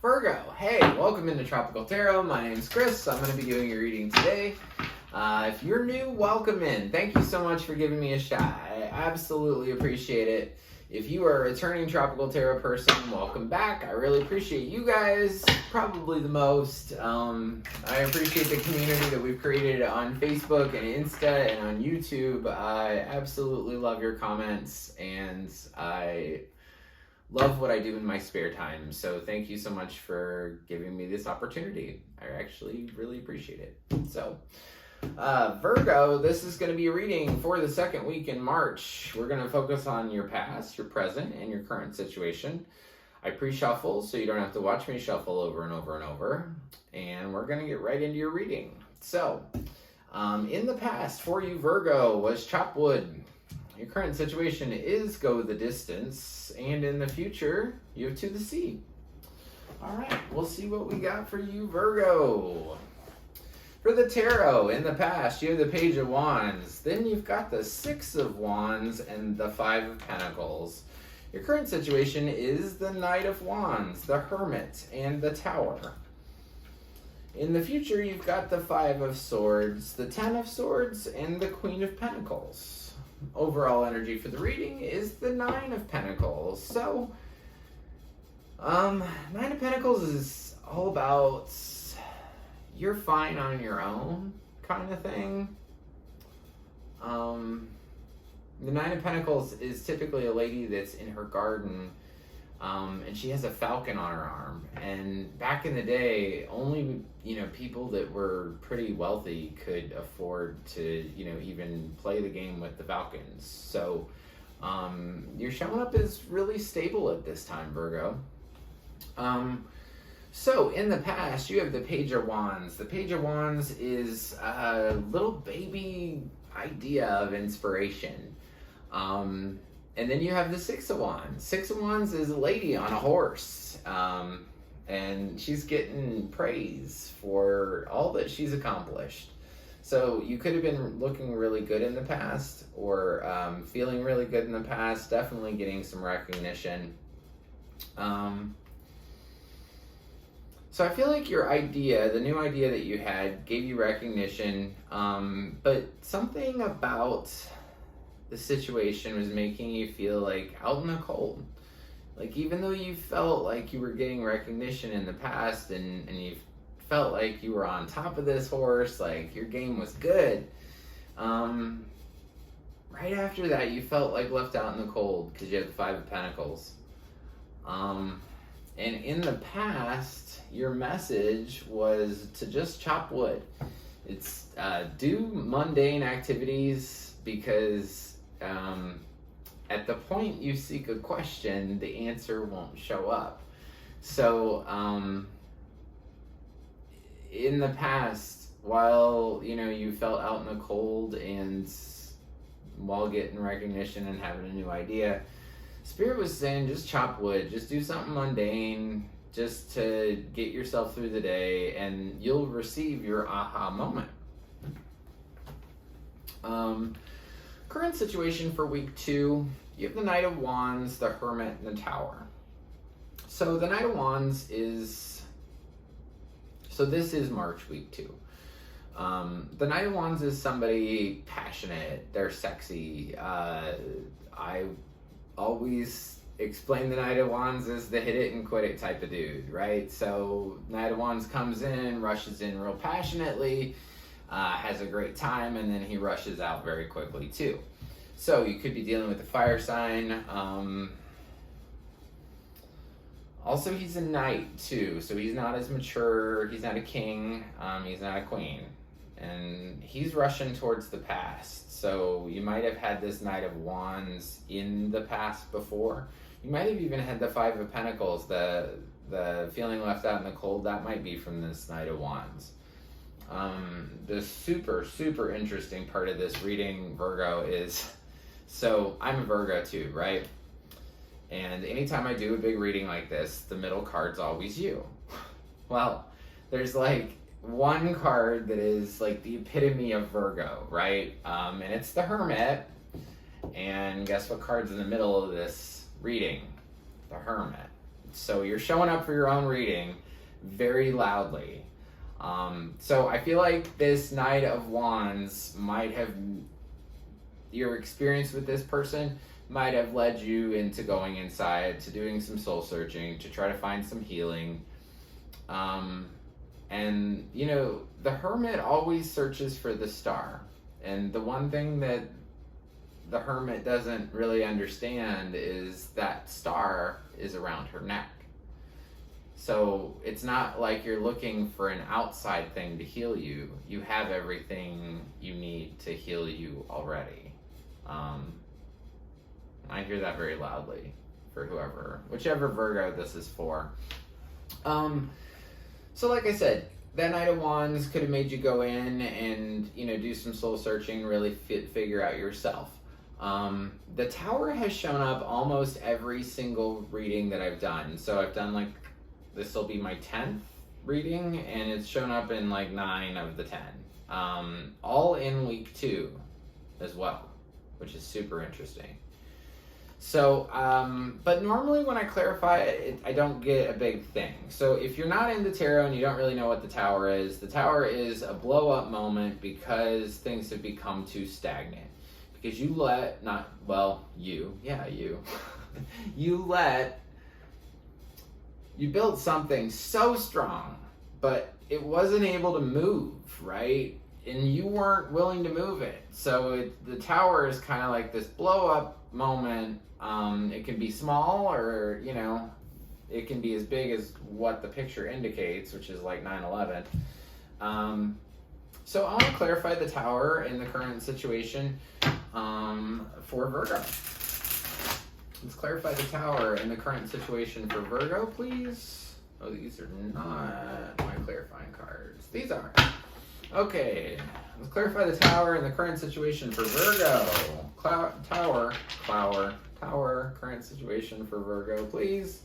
Virgo, hey, welcome into Tropical Tarot. My name's Chris. I'm going to be doing your reading today. If you're new, welcome in. Thank you so much for giving me a shot. I absolutely appreciate it. If you are a returning Tropical Tarot person, welcome back. I really appreciate you guys, probably the most. I appreciate the community that we've created on Facebook and Insta and on YouTube. I absolutely love your comments, and I love what I do in my spare time. So thank you so much for giving me this opportunity. I actually really appreciate it. So Virgo, this is going to be a reading for the second week in March. We're going to focus on your past, your present, and your current situation. I pre-shuffle, so you don't have to watch me shuffle over and over and over. And we're going to get right into your reading. So, in the past for you, Virgo, was chop wood. Your current situation is go the distance. And in the future, you have to the sea. All right, we'll see what we got for you, Virgo. For the tarot, in the past, you have the Page of Wands. Then you've got the Six of Wands and the Five of Pentacles. Your current situation is the Knight of Wands, the Hermit, and the Tower. In the future, you've got the Five of Swords, the Ten of Swords, and the Queen of Pentacles. Overall energy for the reading is the Nine of Pentacles. So, Nine of Pentacles is all about you're fine on your own kind of thing. The Nine of Pentacles is typically a lady that's in her garden, and she has a falcon on her arm. And back in the day, only, people that were pretty wealthy could afford to, even play the game with the falcons. So, you're showing up as really stable at this time, Virgo. So, in the past, you have the Page of Wands. The Page of Wands is a little baby idea of inspiration. And then you have the Six of Wands. Six of Wands is a lady on a horse. And she's getting praise for all that she's accomplished. So, you could have been looking really good in the past, or feeling really good in the past, definitely getting some recognition. So I feel like your idea, the new idea that you had, gave you recognition, but something about the situation was making you feel like out in the cold. Like, even though you felt like you were getting recognition in the past and you felt like you were on top of this horse, like your game was good, right after that you felt like left out in the cold because you had the Five of Pentacles. And in the past, your message was to just chop wood. It's do mundane activities, because at the point you seek a question, the answer won't show up. So in the past, while you felt out in the cold and while getting recognition and having a new idea, Spirit was saying just chop wood, just do something mundane, just to get yourself through the day, and you'll receive your aha moment. Current situation for week 2, you have the Knight of Wands, the Hermit, and the Tower. So the Knight of Wands is, this is March week 2. The Knight of Wands is somebody passionate, they're sexy. I always explain the Knight of Wands as the hit it and quit it type of dude, right? So Knight of Wands comes in, rushes in real passionately, has a great time, and then he rushes out very quickly too. So you could be dealing with a fire sign. Also, he's a knight too, so he's not as mature, he's not a king, he's not a queen. And he's rushing towards the past. So you might have had this Knight of Wands in the past before. You might have even had the Five of Pentacles, the feeling left out in the cold. That might be from this Knight of Wands. The super, super interesting part of this reading, Virgo, is, so I'm a Virgo too, right? And anytime I do a big reading like this, the middle card's always you. Well, there's like one card that is like the epitome of Virgo, right? And it's the Hermit. And guess what card's in the middle of this reading? The Hermit. So you're showing up for your own reading very loudly. So I feel like this Knight of Wands might have, your experience with this person might have led you into going inside, to doing some soul searching, to try to find some healing. And, you know, the Hermit always searches for the star. And the one thing that the Hermit doesn't really understand is that star is around her neck. So it's not like you're looking for an outside thing to heal you. You have everything you need to heal you already. I hear that very loudly for whichever Virgo this is for. So like I said, that Knight of Wands could have made you go in and, you know, do some soul searching, really figure out yourself. The Tower has shown up almost every single reading that I've done. So I've done, like, this will be my 10th reading, and it's shown up in like 9 of the 10. All in week 2 as well, which is super interesting. So, but normally when I clarify it, I don't get a big thing. So if you're not in the tarot and you don't really know what the Tower is a blow up moment because things have become too stagnant. Because you you built something so strong, but it wasn't able to move, right? And you weren't willing to move it. So the Tower is kind of like this blow up moment. It can be small, or, you know, it can be as big as what the picture indicates, which is like 9/11. So I want to clarify the Tower in the current situation for Virgo. Let's clarify the Tower in the current situation for Virgo, please. Oh, these are not my clarifying cards. These are. Okay, let's clarify the Tower in the current situation for Virgo. Tower, current situation for Virgo, please.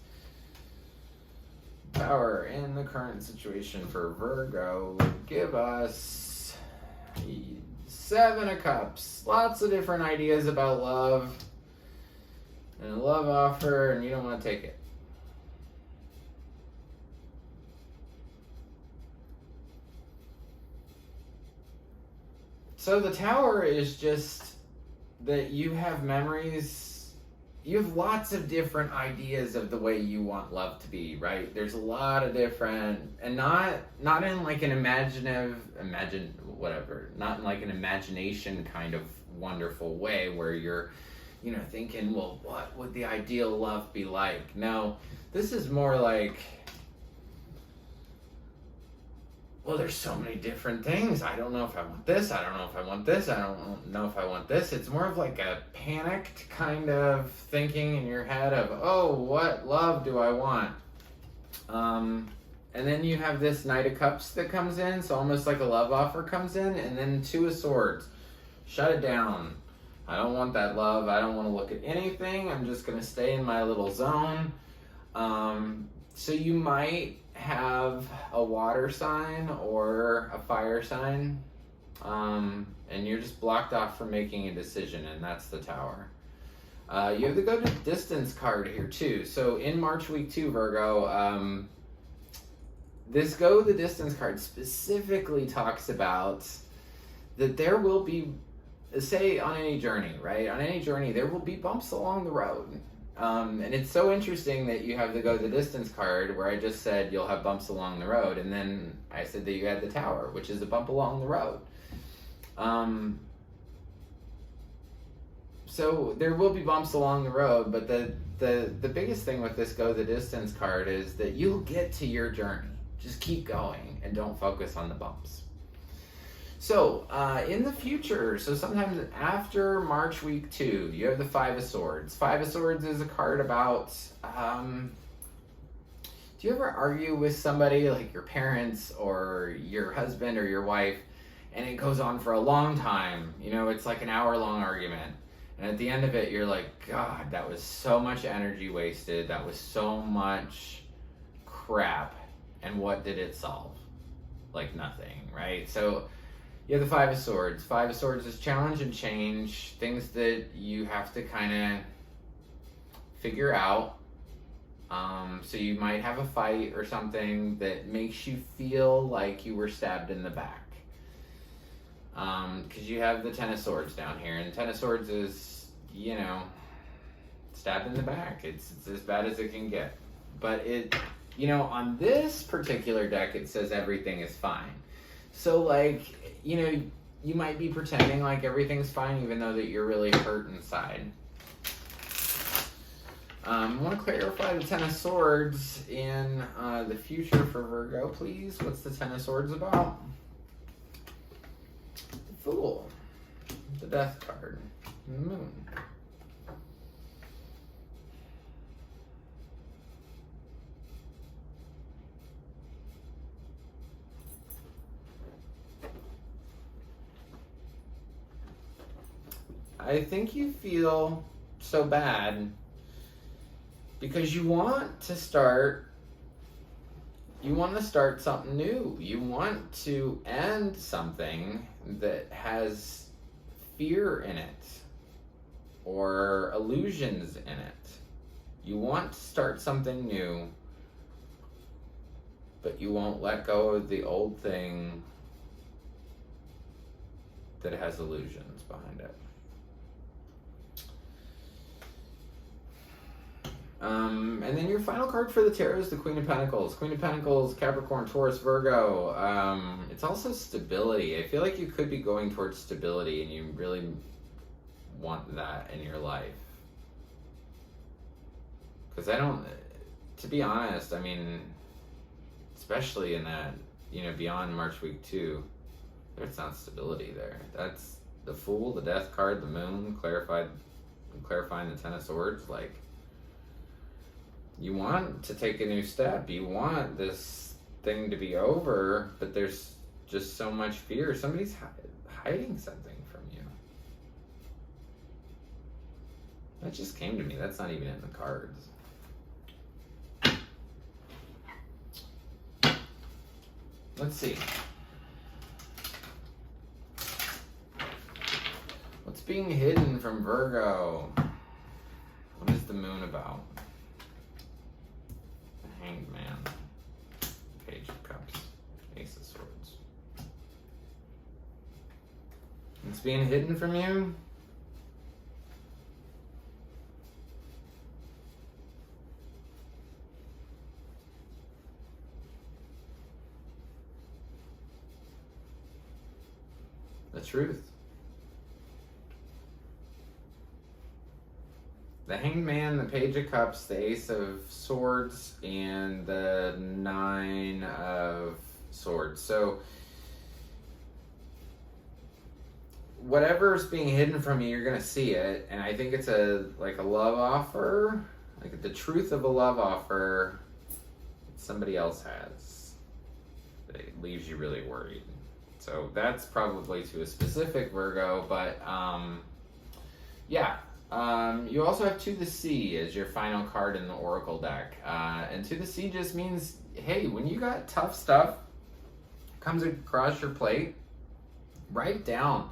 Tower in the current situation for Virgo would give us 7 of Cups. Lots of different ideas about love and a love offer, and you don't want to take it. So the Tower is just that you have memories. You have lots of different ideas of the way you want love to be, right? There's a lot of different, and not in like an not in like an imagination kind of wonderful way where you're, you know, thinking, well, what would the ideal love be like? No, this is more like, well, there's so many different things. I don't know if I want this. I don't know if I want this. I don't know if I want this. It's more of like a panicked kind of thinking in your head of, oh, what love do I want? And then you have this Knight of Cups that comes in, so almost like a love offer comes in, and then 2 of Swords. Shut it down. I don't want that love. I don't want to look at anything. I'm just going to stay in my little zone. So you might have a water sign or a fire sign, and you're just blocked off from making a decision, and that's the Tower. You have the Go to Distance card here too. So in March week 2, Virgo, this Go the Distance card specifically talks about that there will be, say on any journey, right? On any journey, there will be bumps along the road. And it's so interesting that you have the Go the Distance card where I just said you'll have bumps along the road, and then I said that you had the Tower, which is a bump along the road. So there will be bumps along the road, but the biggest thing with this Go the Distance card is that you'll get to your journey. Just keep going and don't focus on the bumps. So, in the future, so sometimes after March week 2, you have the 5 of Swords. 5 of Swords is a card about, do you ever argue with somebody, like your parents or your husband or your wife, and it goes on for a long time? You know, it's like an hour-long argument. And at the end of it, you're like, God, that was so much energy wasted. That was so much crap. And what did it solve? Like nothing, right? So you have the 5 of Swords. 5 of Swords is challenge and change, things that you have to kind of figure out. So you might have a fight or something that makes you feel like you were stabbed in the back. Because you have the Ten of Swords down here, and Ten of Swords is, you know, stabbed in the back. It's as bad as it can get. But it, you know, on this particular deck, it says everything is fine. So, like, you know, you might be pretending like everything's fine, even though that you're really hurt inside. I want to clarify the Ten of Swords in the future for Virgo, please. What's the Ten of Swords about? The Fool. The Death card. The Moon. I think you feel so bad because you want to start something new. You want to end something that has fear in it or illusions in it. You want to start something new, but you won't let go of the old thing that has illusions behind it. And then your final card for the tarot is the Queen of Pentacles. Queen of Pentacles, Capricorn, Taurus, Virgo. It's also stability. I feel like you could be going towards stability and you really want that in your life. Because to be honest, I mean, especially in that, you know, beyond March week 2, there's not stability there. That's the Fool, the Death card, the Moon, clarifying the Ten of Swords, like, you want to take a new step. You want this thing to be over, but there's just so much fear. Somebody's hiding something from you. That just came to me. That's not even in the cards. Let's see. What's being hidden from Virgo? What is the Moon about? Hanged Man, Page of Cups, Ace of Swords. It's being hidden from you. The truth. The Hanged Man, the Page of Cups, the Ace of Swords, and the Nine of Swords. So, whatever's being hidden from you, you're going to see it. And I think it's like a love offer, like the truth of a love offer that somebody else has. It leaves you really worried. So that's probably to a specific Virgo, but yeah. You also have To the Sea as your final card in the Oracle deck. And To the Sea just means, hey, when you got tough stuff comes across your plate, write it down.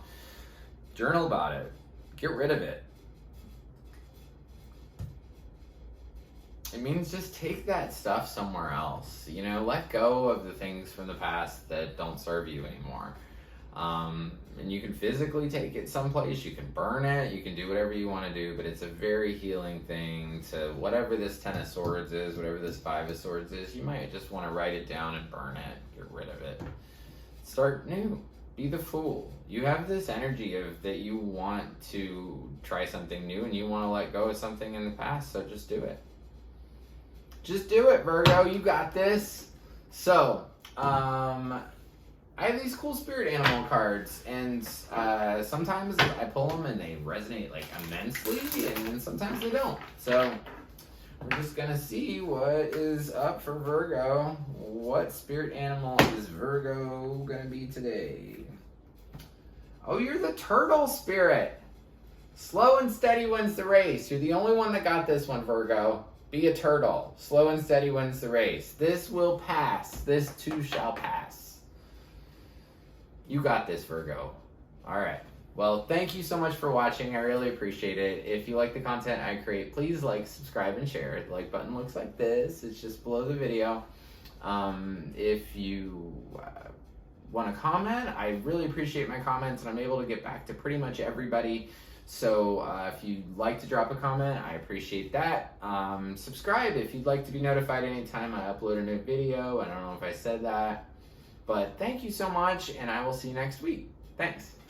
Journal about it. Get rid of it. It means just take that stuff somewhere else. You know, let go of the things from the past that don't serve you anymore. And you can physically take it someplace, you can burn it, you can do whatever you want to do, but it's a very healing thing to whatever this Ten of Swords is, whatever this Five of Swords is. You might just want to write it down and burn it, get rid of it. Start new. Be the Fool. You have this energy of that you want to try something new and you want to let go of something in the past, so just do it. Just do it, Virgo. You got this. So, I have these cool spirit animal cards, and sometimes I pull them and they resonate like immensely, and sometimes they don't. So we're just gonna see what is up for Virgo. What spirit animal is Virgo gonna be today? Oh, you're the turtle spirit. Slow and steady wins the race. You're the only one that got this one, Virgo. Be a turtle. Slow and steady wins the race. This will pass. This too shall pass. You got this, Virgo. All right. Well, thank you so much for watching. I really appreciate it. If you like the content I create, please like, subscribe, and share. The like button looks like this. It's just below the video. If you want to comment, I really appreciate my comments, and I'm able to get back to pretty much everybody. So if you'd like to drop a comment, I appreciate that. Subscribe if you'd like to be notified anytime I upload a new video. I don't know if I said that, but thank you so much, and I will see you next week. Thanks.